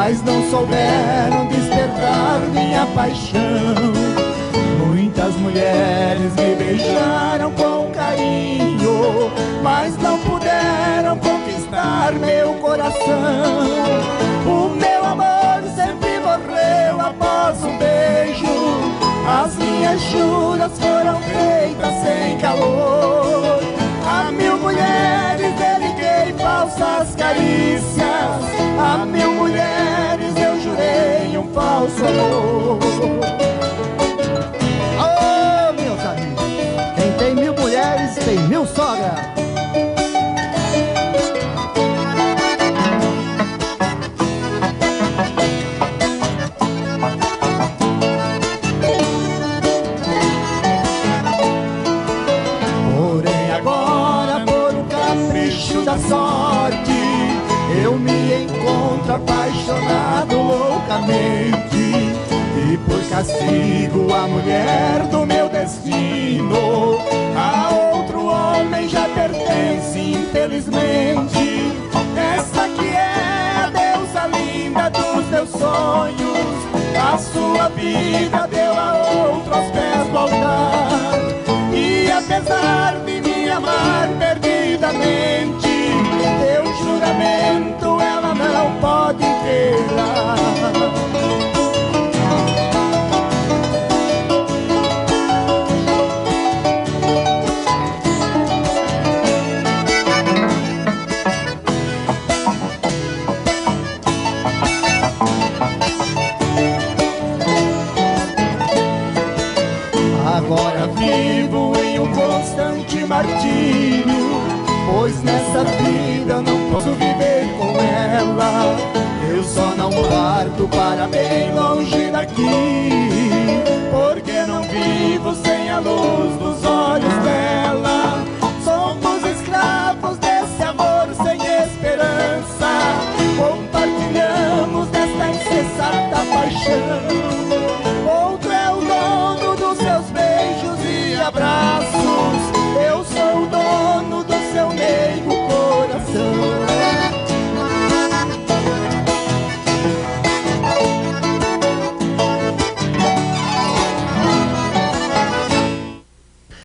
mas não souberam despertar minha paixão. Muitas mulheres me beijaram com carinho, mas não puderam conquistar meu coração. O meu amor sempre morreu após um beijo, as minhas juras foram feitas sem calor. A 1000 mulheres dediquei falsas carícias, a 1000 mulheres eu jurei um falso amor. Oh, meus amigos, quem tem 1000 mulheres tem 1000 sogras. Da sorte, eu me encontro apaixonado loucamente, e por castigo a mulher do meu destino a outro homem já pertence, infelizmente. Essa que é a deusa linda dos meus sonhos, a sua vida deu a outro aos pés do altar, e apesar de me amar perdidamente, teu juramento ela não pode quebrar. Agora vivo em um constante martírio, pois nessa vida não posso viver com ela. Eu só não parto para bem longe daqui,